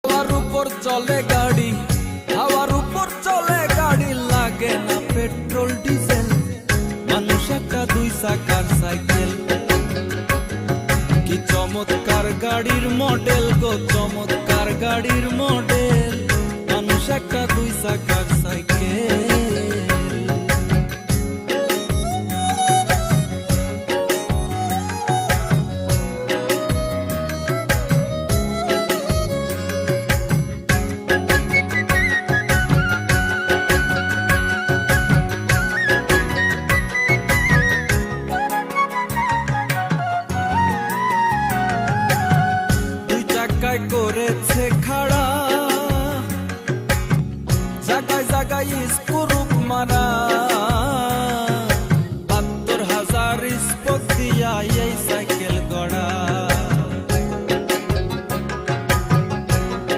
হাওয়ার উপর চলে গাড়ি, হাওয়ার উপর চলে গাড়ি, লাগে না পেট্রোল ডিজেল, মানুষ একটা দুই চাকার সাইকেল। কি চমৎকার গাড়ির মডেল গো, চমৎকার গাড়ির